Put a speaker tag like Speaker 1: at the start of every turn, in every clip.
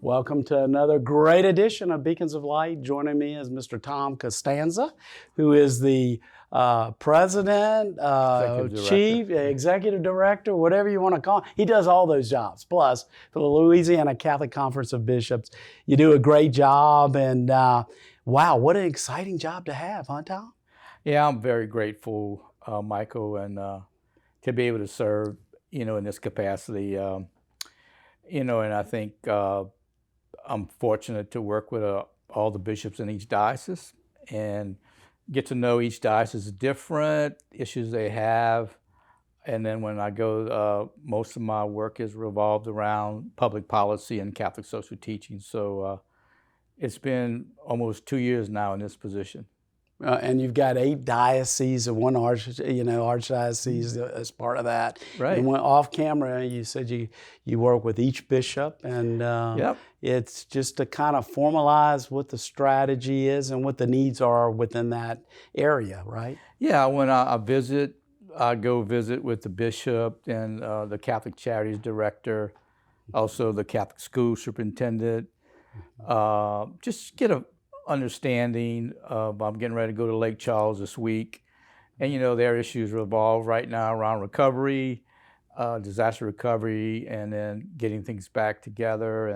Speaker 1: Welcome to another great edition of Beacons of Light. Joining me is Mr. Tom Costanza, who is the president, chief, executive director, whatever you want to call him. He does all those jobs. Plus, for the Louisiana Catholic Conference of Bishops, you do a great job. And wow, what an exciting job to have, huh, Tom?
Speaker 2: Yeah, I'm very grateful, Michael, and to be able to serve, in this capacity. And I think I'm fortunate to work with all the bishops in each diocese and get to know each diocese different issues they have. And then when I go, most of my work is revolved around public policy and Catholic social teaching. So it's been almost 2 years now in this position.
Speaker 1: And you've got 8 dioceses and one archdiocese as part of that.
Speaker 2: Right.
Speaker 1: And when off camera, you said you work with each bishop, and
Speaker 2: Yep.
Speaker 1: It's just to kind of formalize what the strategy is and what the needs are within that area, right?
Speaker 2: Yeah, when I visit, I go visit with the bishop and the Catholic Charities director, also the Catholic school superintendent. Just get a understanding of, I'm getting ready to go to Lake Charles this week, and their issues revolve right now around recovery, disaster recovery, and then getting things back together,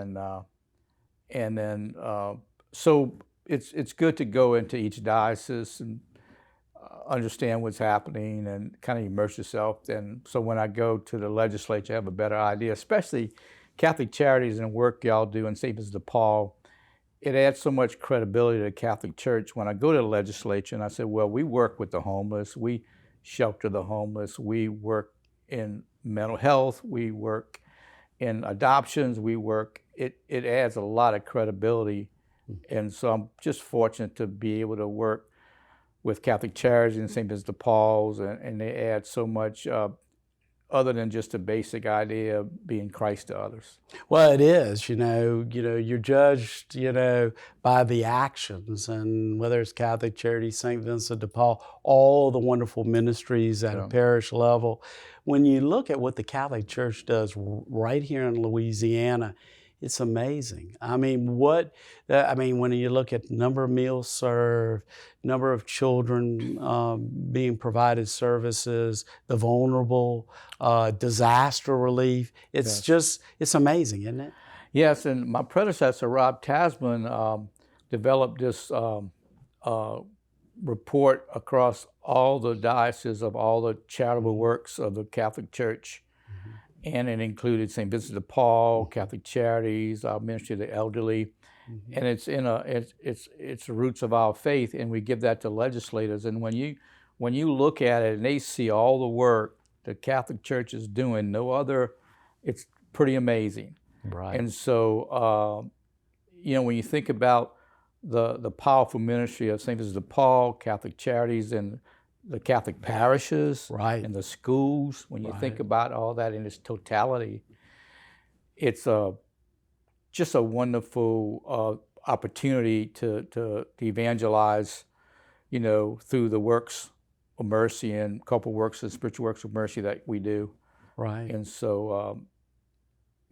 Speaker 2: and then so it's good to go into each diocese and understand what's happening and kind of immerse yourself. And so when I go to the legislature, I have a better idea, especially Catholic Charities and work y'all do in St. Vincent de Paul. It adds so much credibility to the Catholic Church. When I go to the legislature and I say, well, we work with the homeless, we shelter the homeless, we work in mental health, we work in adoptions, it adds a lot of credibility. And so I'm just fortunate to be able to work with Catholic Charities and St. Vincent de Paul's, and they add so much other than just a basic idea of being Christ to others.
Speaker 1: Well, it is, you're judged, by the actions, and whether it's Catholic Charities, St. Vincent de Paul, all the wonderful ministries at a parish level. When you look at what the Catholic Church does right here in Louisiana, it's amazing. When you look at number of meals served, number of children being provided services, the vulnerable, disaster relief, it's amazing, isn't it?
Speaker 2: Yes, and my predecessor, Rob Tasman, developed this report across all the dioceses of all the charitable works of the Catholic Church. And it included St. Vincent de Paul, Catholic Charities, our Ministry of the Elderly, and it's the roots of our faith, and we give that to legislators. And when you look at it and they see all the work the Catholic Church is doing, it's pretty amazing.
Speaker 1: Right.
Speaker 2: And so, when you think about the powerful ministry of St. Vincent de Paul, Catholic Charities, and the Catholic parishes,
Speaker 1: right,
Speaker 2: and the schools, when you think about all that in its totality, it's just a wonderful opportunity to evangelize, through the works of mercy and corporal works and spiritual works of mercy that we do.
Speaker 1: Right.
Speaker 2: And so,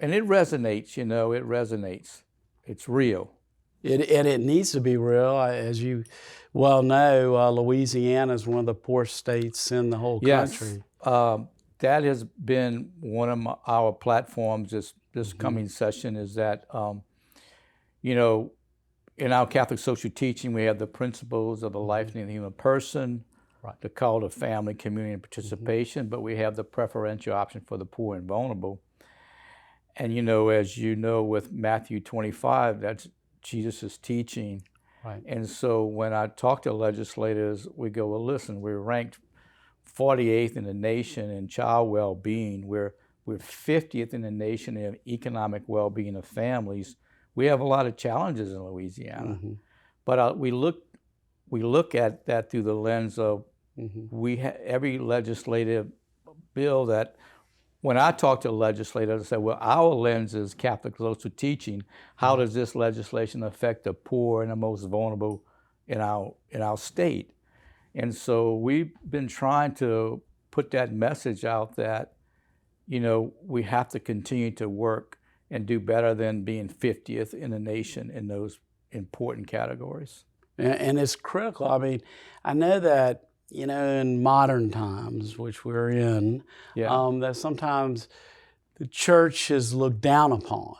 Speaker 2: and it resonates, it resonates. It's real.
Speaker 1: It needs to be real. As you well know, Louisiana is one of the poorest states in the whole country.
Speaker 2: Yes, that has been one of our platforms this coming session, is that, in our Catholic social teaching, we have the principles of the life and the human person, the call to family, community, and participation, but we have the preferential option for the poor and vulnerable. And, as you know, with Matthew 25, that's Jesus' teaching.
Speaker 1: Right.
Speaker 2: And so when I talk to legislators, we go, well, listen, we're ranked 48th in the nation in child well-being. We're 50th in the nation in economic well-being of families. We have a lot of challenges in Louisiana. But we look at that through the lens of every legislative bill that, when I talk to legislators, I say, well, our lens is Catholic social teaching. How does this legislation affect the poor and the most vulnerable in our state? And so we've been trying to put that message out that, we have to continue to work and do better than being 50th in the nation in those important categories.
Speaker 1: And it's critical. I mean, I know that, you know, in modern times, which we're in, that sometimes the church is looked down upon.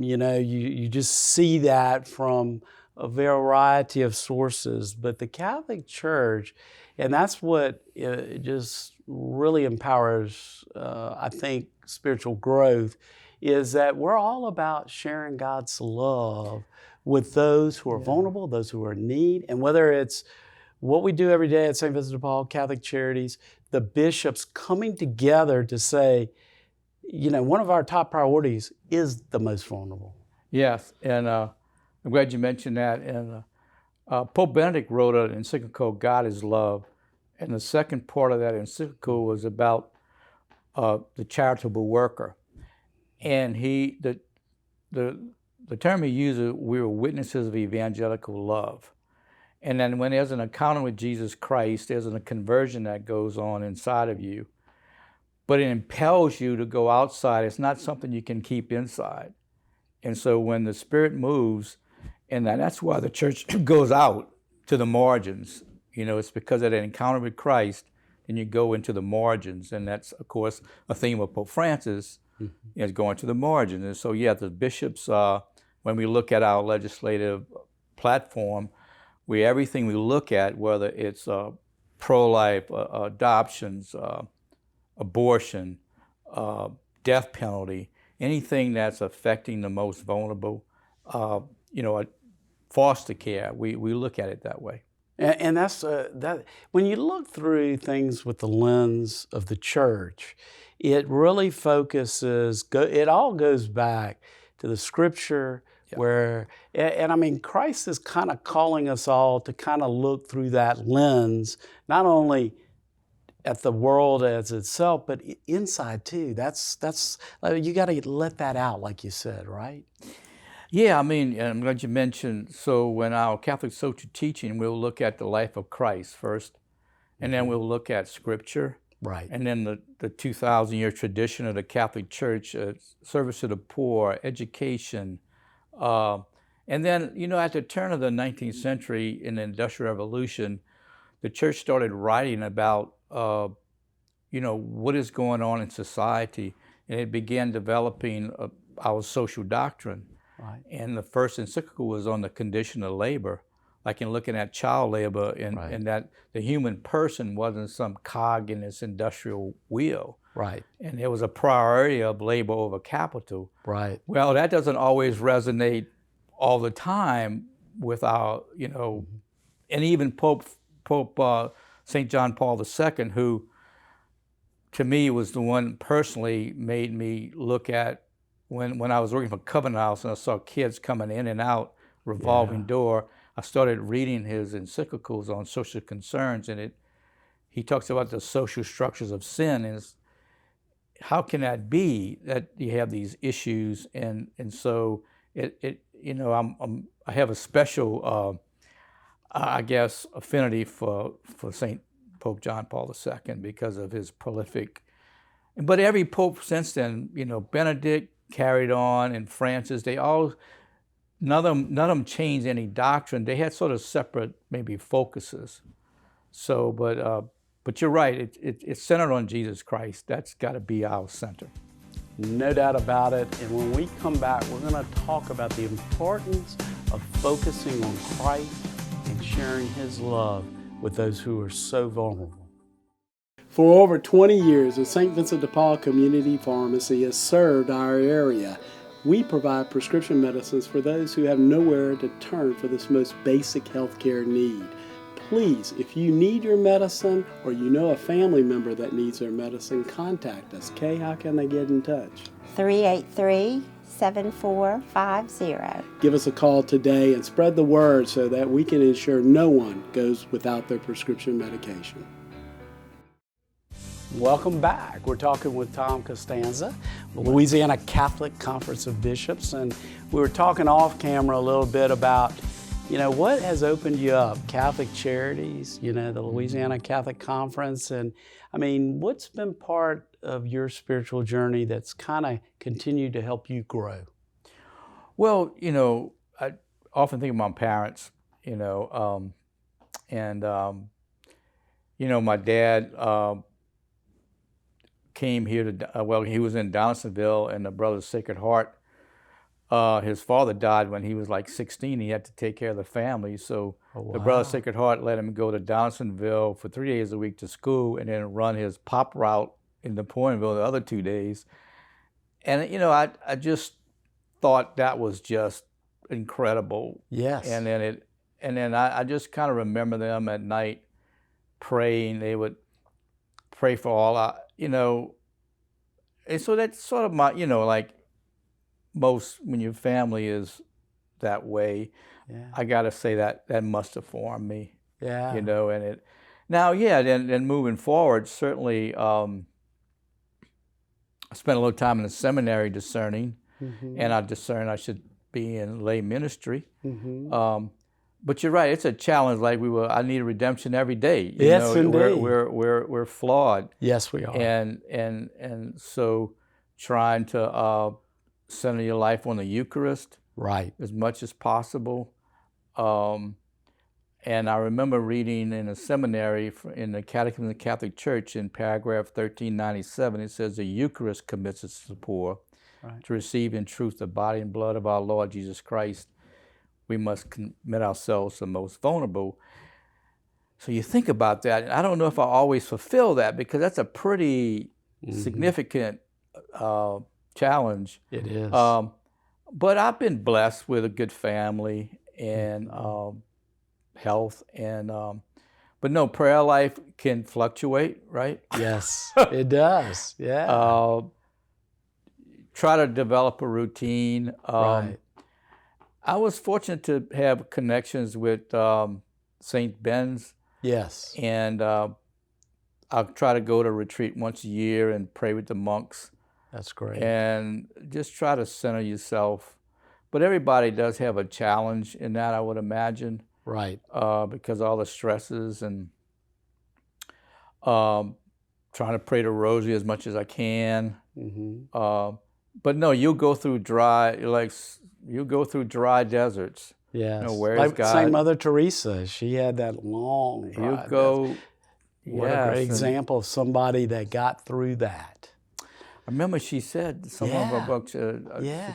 Speaker 1: You know, you just see that from a variety of sources. But the Catholic Church, and that's what just really empowers, I think, spiritual growth, is that we're all about sharing God's love with those who are vulnerable, those who are in need. And whether it's what we do every day at St. Vincent de Paul, Catholic Charities, the bishops coming together to say, you know, one of our top priorities is the most vulnerable.
Speaker 2: Yes, and I'm glad you mentioned that. And Pope Benedict wrote an encyclical, God is Love. And the second part of that encyclical was about the charitable worker. And the term he used, we were witnesses of evangelical love. And then when there's an encounter with Jesus Christ, there's a conversion that goes on inside of you. But it impels you to go outside. It's not something you can keep inside. And so when the Spirit moves, and that's why the church goes out to the margins. You know, it's because of that encounter with Christ, and you go into the margins. And that's, of course, a theme of Pope Francis, is going to the margins. And so, the bishops, when we look at our legislative platform, everything we look at, whether it's pro-life, adoptions, abortion, death penalty, anything that's affecting the most vulnerable, foster care, we look at it that way.
Speaker 1: And that's that. When you look through things with the lens of the church, it really focuses. It all goes back to the Scripture, where, and I mean, Christ is kind of calling us all to kind of look through that lens, not only at the world as itself, but inside too. That's you got to let that out, like you said, right?
Speaker 2: Yeah, I mean, I'm glad you mentioned, so in our Catholic social teaching, we'll look at the life of Christ first, and then we'll look at Scripture.
Speaker 1: Right.
Speaker 2: And then the 2,000-year tradition of the Catholic Church, service to the poor, education. And then, at the turn of the 19th century in the Industrial Revolution, the church started writing about, what is going on in society, and it began developing our social doctrine.
Speaker 1: Right.
Speaker 2: And the first encyclical was on the condition of labor, like in looking at child labor, and that the human person wasn't some cog in this industrial wheel.
Speaker 1: Right.
Speaker 2: And there was a priority of labor over capital.
Speaker 1: Right.
Speaker 2: Well, that doesn't always resonate all the time with our, and even Pope St. John Paul II, who to me was the one personally made me look at when I was working for Covenant House and I saw kids coming in and out, revolving door. I started reading his encyclicals on social concerns, and he talks about the social structures of sin, and how can that be that you have these issues? And so I have a special affinity for St. Pope John Paul II because of his prolific. But every pope since then, Benedict carried on, and Francis, they all. None of them changed any doctrine. They had sort of separate, maybe, focuses. So, but you're right. It's centered on Jesus Christ. That's got to be our center.
Speaker 1: No doubt about it. And when we come back, we're going to talk about the importance of focusing on Christ and sharing His love with those who are so vulnerable. For over 20 years, the St. Vincent de Paul Community Pharmacy has served our area. We provide prescription medicines for those who have nowhere to turn for this most basic healthcare need. Please, if you need your medicine or you know a family member that needs their medicine, contact us. Kay, how can they get in touch?
Speaker 3: 383-7450.
Speaker 1: Give us a call today and spread the word so that we can ensure no one goes without their prescription medication. Welcome back. We're talking with Tom Costanza, Louisiana Catholic Conference of Bishops, and we were talking off camera a little bit about, what has opened you up? Catholic Charities, the Louisiana Catholic Conference. And I mean, what's been part of your spiritual journey that's kind of continued to help you grow?
Speaker 2: Well, I often think of my parents, and, my dad came here to, he was in Donaldsonville, and the Brothers Sacred Heart. His father died when he was like 16. He had to take care of the family. So the Brothers Sacred Heart let him go to Donaldsonville for 3 days a week to school, and then run his pop route in Napoleonville the other 2 days. And, I just thought that was just incredible.
Speaker 1: Yes.
Speaker 2: And then I just kind of remember them at night praying. They would pray for all and so that's sort of my, like most, when your family is that way, I got to say that must have formed me.
Speaker 1: Yeah.
Speaker 2: And it, now, then moving forward, certainly, I spent a little time in the seminary discerning, and I discerned I should be in lay ministry. But you're right; it's a challenge. Like I need redemption every day.
Speaker 1: Yes, indeed.
Speaker 2: We're flawed.
Speaker 1: Yes, we are.
Speaker 2: And so trying to center your life on the Eucharist,
Speaker 1: right,
Speaker 2: as much as possible. And I remember reading in a seminary in the Catechism of the Catholic Church in paragraph 1397, it says, the Eucharist commits us to the poor. Right. To receive in truth the body and blood of our Lord Jesus Christ, we must commit ourselves to the most vulnerable. So you think about that, and I don't know if I always fulfill that, because that's a pretty significant challenge.
Speaker 1: It is.
Speaker 2: But I've been blessed with a good family and health, and but no, prayer life can fluctuate, right?
Speaker 1: Yes, it does. Yeah.
Speaker 2: Try to develop a routine.
Speaker 1: Right.
Speaker 2: I was fortunate to have connections with St. Ben's.
Speaker 1: Yes.
Speaker 2: And I'll try to go to retreat once a year and pray with the monks.
Speaker 1: That's great.
Speaker 2: And just try to center yourself. But everybody does have a challenge in that, I would imagine.
Speaker 1: Right.
Speaker 2: Because all the stresses, and trying to pray the rosary as much as I can. But no, you'll go through dry deserts.
Speaker 1: Yes.
Speaker 2: Where's
Speaker 1: like
Speaker 2: God?
Speaker 1: Saint Mother Teresa, she had that long dry
Speaker 2: You go.
Speaker 1: desert. What a great example of somebody that got through that.
Speaker 2: I remember she said some of her books. She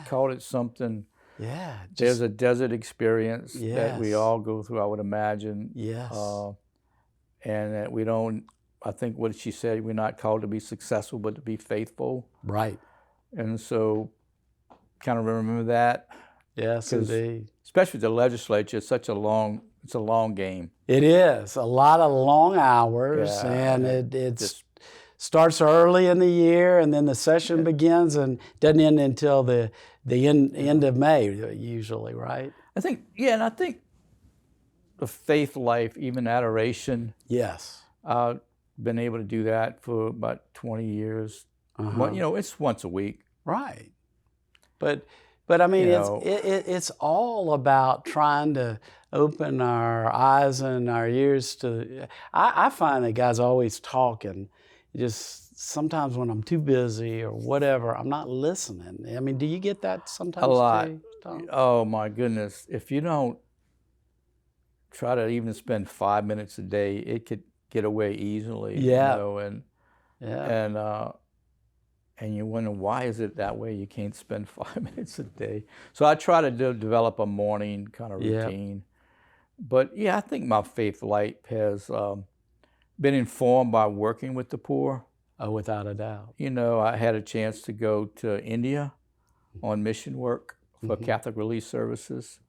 Speaker 2: called it something.
Speaker 1: Yeah.
Speaker 2: There's a desert experience that we all go through, I would imagine.
Speaker 1: Yes.
Speaker 2: And that we don't. I think what she said, we're not called to be successful, but to be faithful.
Speaker 1: Right.
Speaker 2: And so, kind of remember that.
Speaker 1: Yes, indeed.
Speaker 2: Especially the legislature, it's a long game.
Speaker 1: It is. A lot of long hours, and it starts early in the year, and then the session begins and doesn't end until the end of May, usually, right?
Speaker 2: I think the faith life, even adoration.
Speaker 1: Yes.
Speaker 2: I've been able to do that for about 20 years. It's once a week.
Speaker 1: Right. But I mean, it's all about trying to open our eyes and our ears to. I find that guys always talking. Just sometimes when I'm too busy or whatever, I'm not listening. I mean, do you get that sometimes?
Speaker 2: A lot.
Speaker 1: Too, Tom?
Speaker 2: Oh my goodness! If you don't try to even spend 5 minutes a day, it could get away easily.
Speaker 1: Yeah.
Speaker 2: And you wonder, why is it that way? You can't spend 5 minutes a day. So I try to develop a morning kind of routine. But I think my faith life has been informed by working with the poor.
Speaker 1: Oh, without a doubt.
Speaker 2: I had a chance to go to India on mission work for Catholic Relief Services,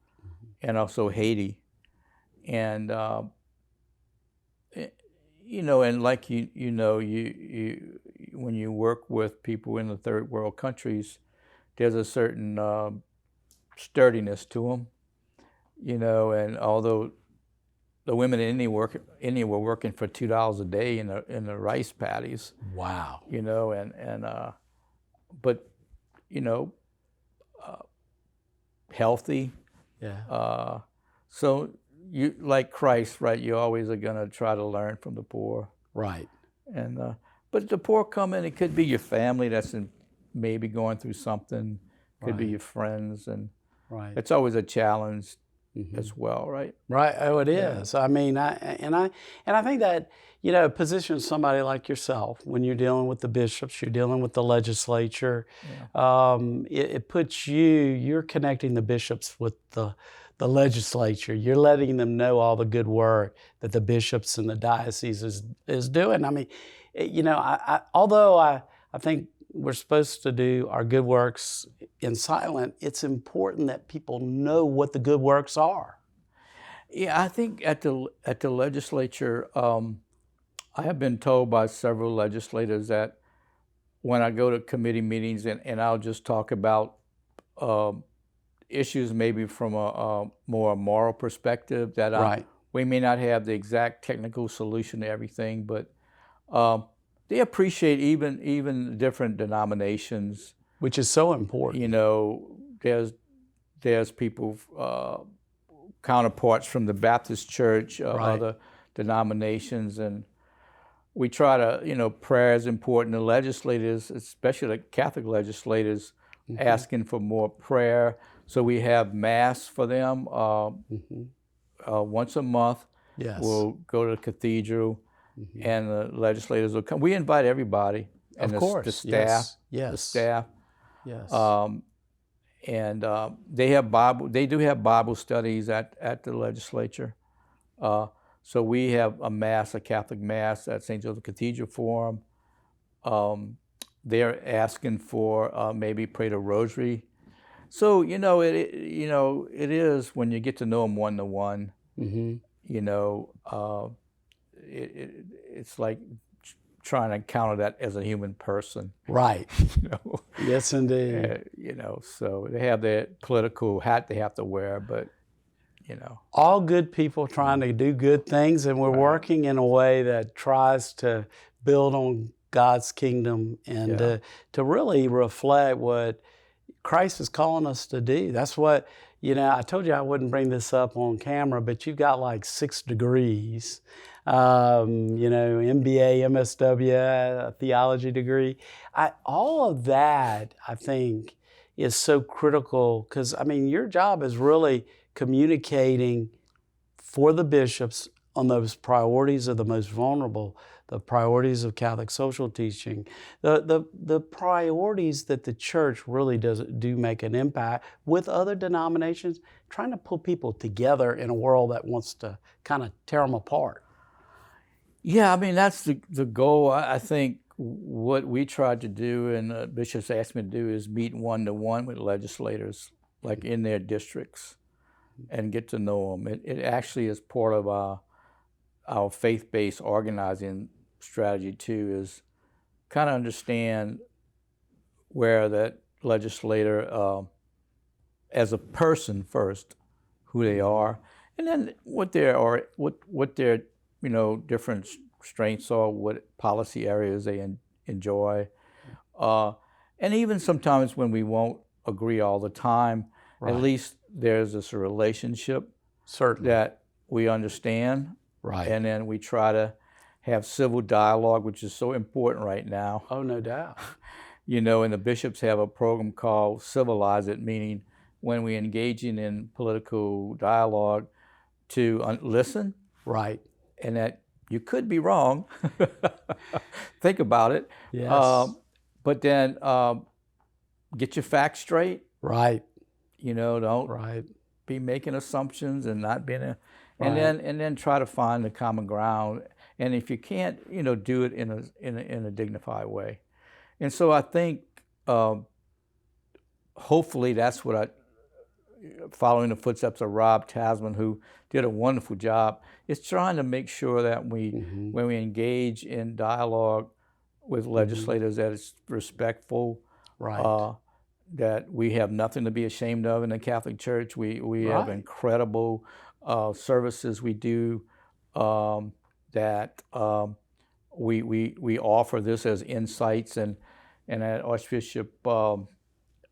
Speaker 2: and also Haiti. And and like when you work with people in the third world countries, there's a certain sturdiness to them, and although the women in India were working for $2 a day in the rice paddies.
Speaker 1: Wow.
Speaker 2: But healthy.
Speaker 1: Yeah.
Speaker 2: So you, like Christ, right? You always are going to try to learn from the poor.
Speaker 1: Right.
Speaker 2: And but the poor come in. It could be your family that's maybe going through something. Could be
Speaker 1: Right.
Speaker 2: your friends, and
Speaker 1: Right.
Speaker 2: it's always a challenge as well, right?
Speaker 1: Right. Oh, it
Speaker 2: Yeah.
Speaker 1: is. I mean, I think that, positions somebody like yourself when you're dealing with the bishops, you're dealing with the legislature. It puts you're connecting the bishops with the legislature. You're letting them know all the good work that the bishops and the diocese is doing. I mean, although I think we're supposed to do our good works in silent, it's important that people know what the good works are.
Speaker 2: Yeah, I think at the legislature, I have been told by several legislators that when I go to committee meetings and I'll just talk about issues maybe from a more moral perspective, that
Speaker 1: Right.
Speaker 2: we may not have the exact technical solution to everything, but they appreciate even different denominations.
Speaker 1: Which is so important.
Speaker 2: You know, there's people, counterparts from the Baptist Church,
Speaker 1: Right.
Speaker 2: other denominations, and we try to, prayer is important. The legislators, especially the Catholic legislators, asking for more prayer. So we have Mass for them once a month.
Speaker 1: Yes.
Speaker 2: We'll go to the cathedral, and the legislators will come. We invite everybody. And
Speaker 1: Of course.
Speaker 2: the staff.
Speaker 1: Yes.
Speaker 2: The staff.
Speaker 1: Yes.
Speaker 2: And they do have Bible studies at the legislature. So we have a Catholic Mass at St. Joseph Cathedral for them. They're asking for maybe pray the Rosary. So it is when you get to know them one to one. It's like trying to encounter that as a human person.
Speaker 1: Right. Yes, indeed.
Speaker 2: So they have their political hat they have to wear, but
Speaker 1: all good people trying to do good things, and we're working in a way that tries to build on God's kingdom and to really reflect what Christ is calling us to do. That's what, I told you I wouldn't bring this up on camera, but you've got like 6 degrees, MBA, MSW, a theology degree. All of that, I think, is so critical because, your job is really communicating for the bishops on those priorities of the most vulnerable, the priorities of Catholic social teaching, the priorities that the church really do make an impact with other denominations, trying to pull people together in a world that wants to kind of tear them apart.
Speaker 2: Yeah, that's the goal. I think what we tried to do, and bishops asked me to do, is meet one-to-one with legislators, like in their districts, and get to know them. It actually is part of our faith-based organizing strategy too, is kind of understand where that legislator, as a person first, who they are, and then what their different strengths are, what policy areas they enjoy, and even sometimes when we won't agree all the time, at least there's this relationship that we understand. Right. And then we try to have civil dialogue, which is so important right now.
Speaker 1: Oh, no doubt.
Speaker 2: And the bishops have a program called Civilize It, meaning when we engaging in political dialogue to listen.
Speaker 1: Right.
Speaker 2: And that you could be wrong. Think about it.
Speaker 1: Yes.
Speaker 2: But then get your facts straight.
Speaker 1: Right.
Speaker 2: Don't be making assumptions and not being and then try to find the common ground. And if you can't, do it in a dignified way. And so I think hopefully that's what following the footsteps of Rob Tasman, who did a wonderful job, is trying to make sure that when we engage in dialogue with legislators, that it's respectful.
Speaker 1: Right.
Speaker 2: That we have nothing to be ashamed of in the Catholic Church. We have incredible services we do, that we offer this as insights, and that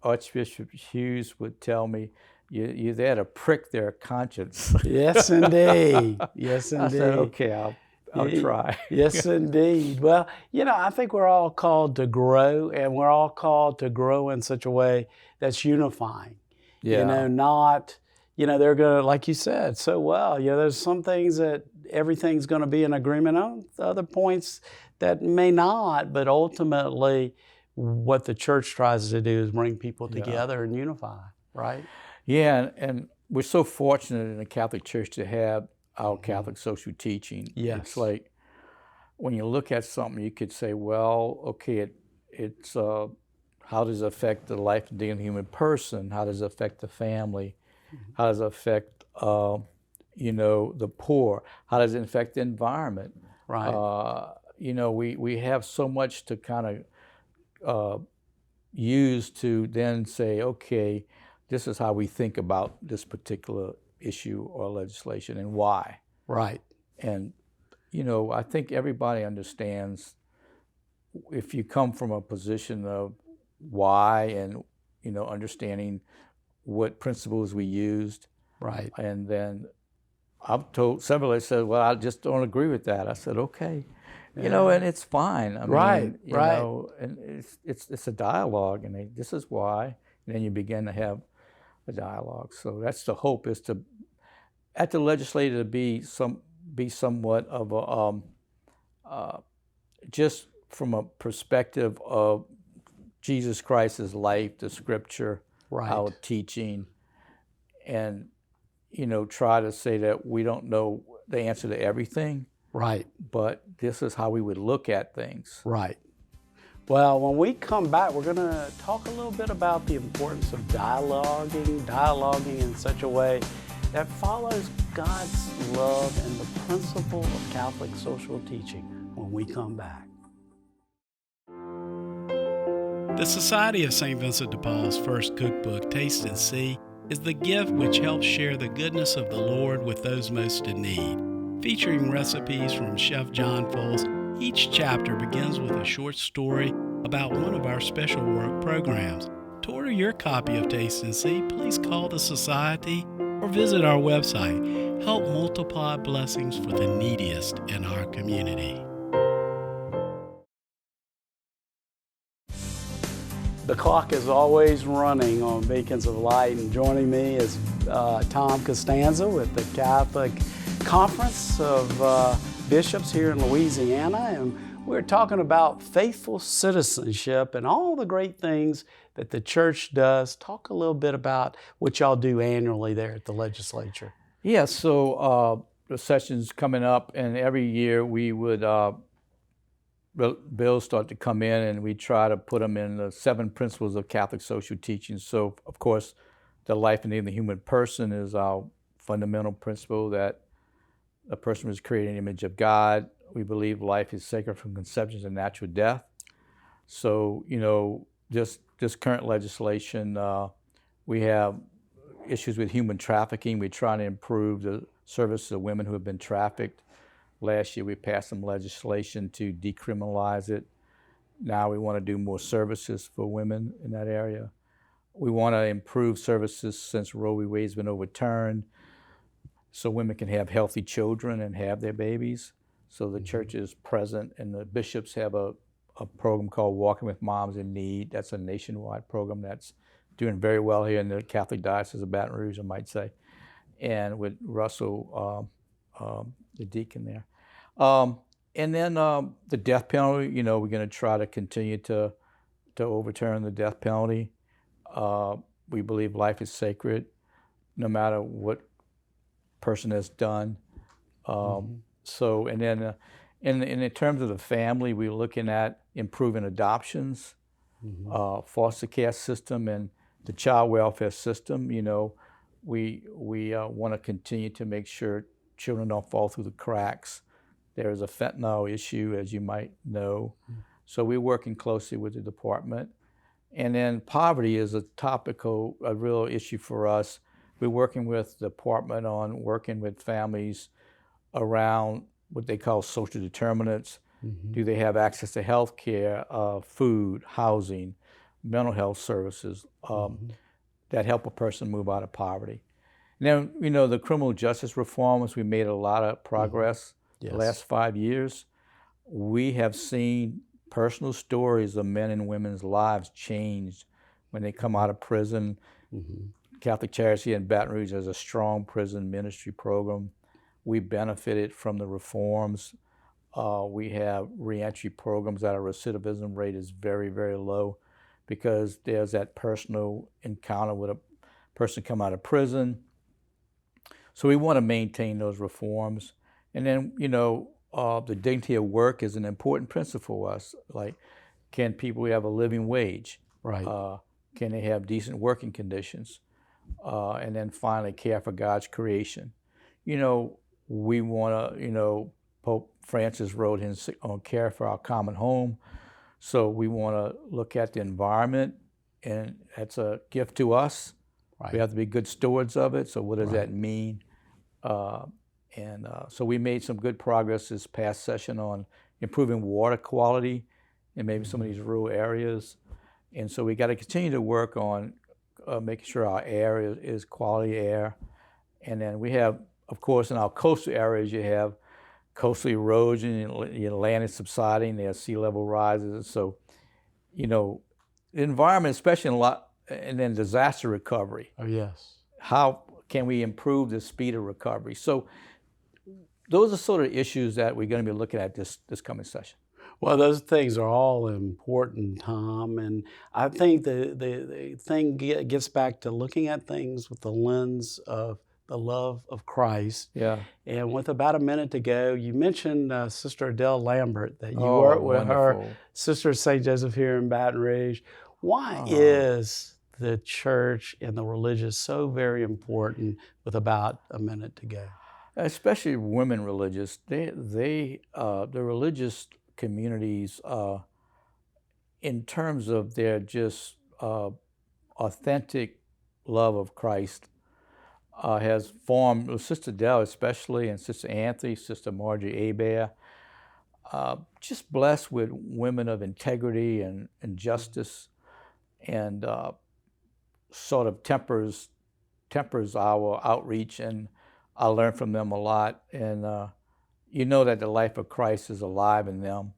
Speaker 2: Archbishop Hughes would tell me, you're there to prick their conscience.
Speaker 1: Yes, indeed. Yes, indeed.
Speaker 2: I said, okay, I'll try.
Speaker 1: Yes, indeed. Well, I think we're all called to grow, and we're all called to grow in such a way that's unifying.
Speaker 2: Yeah.
Speaker 1: Not, they're going to, like you said so well, there's some things that everything's going to be in agreement on, other points that may not, but ultimately what the church tries to do is bring people together and unify, right?
Speaker 2: Yeah, and we're so fortunate in the Catholic Church to have our Catholic social teaching.
Speaker 1: Yes.
Speaker 2: It's like when you look at something, you could say, well, okay, it's how does it affect the life of the human person? How does it affect the family? How does it affect the poor? How does it affect the environment?
Speaker 1: Right.
Speaker 2: We have so much to kind of use to then say, okay, this is how we think about this particular issue or legislation and why.
Speaker 1: Right.
Speaker 2: And, I think everybody understands if you come from a position of why and, understanding what principles we used.
Speaker 1: Right.
Speaker 2: And then I've told several, they said, well, I just don't agree with that. I said, okay. And it's fine. I mean, and it's a dialogue, and this is why. And then you begin to have a dialogue. So that's the hope, is to, at the legislature, to be somewhat of a just from a perspective of Jesus Christ's life, the Scripture, our teaching, and try to say that we don't know the answer to everything.
Speaker 1: Right.
Speaker 2: But this is how we would look at things.
Speaker 1: Right. Well, when we come back, we're going to talk a little bit about the importance of dialoguing in such a way that follows God's love and the principle of Catholic social teaching when we come back. The Society of St. Vincent de Paul's first cookbook, Taste and See, is the gift which helps share the goodness of the Lord with those most in need. Featuring recipes from Chef John Foles, each chapter begins with a short story about one of our special work programs. To order your copy of Taste and See, please call the Society or visit our website. Help multiply blessings for the neediest in our community. The clock is always running on Beacons of Light, and joining me is Tom Costanza with the Catholic Conference of Bishops here in Louisiana, and we're talking about faithful citizenship and all the great things that the church does. Talk a little bit about what y'all do annually there at the legislature.
Speaker 2: Yeah, so the session's coming up, and every year we would bills start to come in, and we try to put them in the 7 principles of Catholic social teaching. So, of course, the life and the human person is our fundamental principle, that a person was created in the image of God. We believe life is sacred from conception to natural death. So, this current legislation, we have issues with human trafficking. We're trying to improve the services of women who have been trafficked. Last year, we passed some legislation to decriminalize it. Now we want to do more services for women in that area. We want to improve services since Roe v. Wade's been overturned, so women can have healthy children and have their babies. So the church is present, and the bishops have a program called Walking with Moms in Need. That's a nationwide program that's doing very well here in the Catholic Diocese of Baton Rouge, I might say, and with Russell, the deacon there. And then the death penalty, we're going to try to continue to overturn the death penalty. We believe life is sacred, no matter what person has done. So, and then in terms of the family, we're looking at improving adoptions, foster care system, and the child welfare system. We want to continue to make sure children don't fall through the cracks. There is a fentanyl issue, as you might know. So we're working closely with the department. And then poverty is a real issue for us. We're working with the department on working with families around what they call social determinants. Do they have access to health care, food, housing, mental health services? that help a person move out of poverty. Now, you know, the criminal justice reforms, we made a lot of progress the last 5 years. We have seen personal stories of men and women's lives changed when they come out of prison. Catholic Charities in Baton Rouge has a strong prison ministry program. We benefited from the reforms. We have reentry programs that our recidivism rate is very, very low because there's that personal encounter with a person come out of prison. So we want to maintain those reforms. And then, you know, the dignity of work is an important principle for us. Like, can people have a living wage?
Speaker 1: Right.
Speaker 2: Can they have decent working conditions? And then finally, care for God's creation. You know, we want to, you know, Pope Francis wrote on care for our common home. So we want to look at the environment, and that's a gift to us. Right. We have to be good stewards of it. So what does that mean? So we made some good progress this past session on improving water quality in maybe some of these rural areas. And so we got to continue to work on making sure our air is quality air. And then we have, of course, in our coastal areas, you have coastal erosion, the land is subsiding, there's sea level rises. So, you know, the environment, especially and then disaster recovery.
Speaker 1: Oh, yes.
Speaker 2: How can we improve the speed of recovery? So those are sort of issues that we're going to be looking at this coming session.
Speaker 1: Well, those things are all important, Tom, and I think the thing gets back to looking at things with the lens of the love of Christ.
Speaker 2: Yeah.
Speaker 1: And with about a minute to go, you mentioned Sister Adele Lambert, that you worked with her, Sister St. Joseph here in Baton Rouge. Why is the church and the religious so very important with about a minute to go?
Speaker 2: Especially women religious. The religious communities, in terms of their just authentic love of Christ, has formed, Sister Adele especially, and Sister Anthony, Sister Marjorie Hebert, just blessed with women of integrity and justice, and sort of tempers our outreach, and I learn from them a lot. And you know that the life of Christ is alive in them.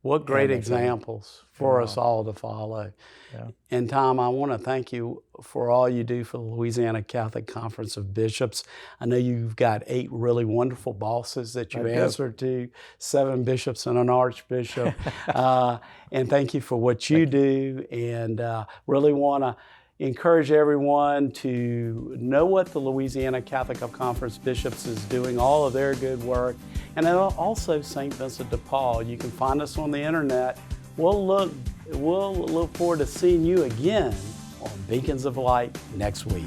Speaker 1: What great examples for us all to follow. Yeah. And Tom, I want to thank you for all you do for the Louisiana Catholic Conference of Bishops. I know you've got 8 really wonderful bosses that you answer to, 7 bishops and an archbishop. And thank you for what you do. And really want to encourage everyone to know what the Louisiana Catholic Conference Bishops is doing, all of their good work. And then also St. Vincent de Paul. You can find us on the internet. We'll look forward to seeing you again on Beacons of Light next week.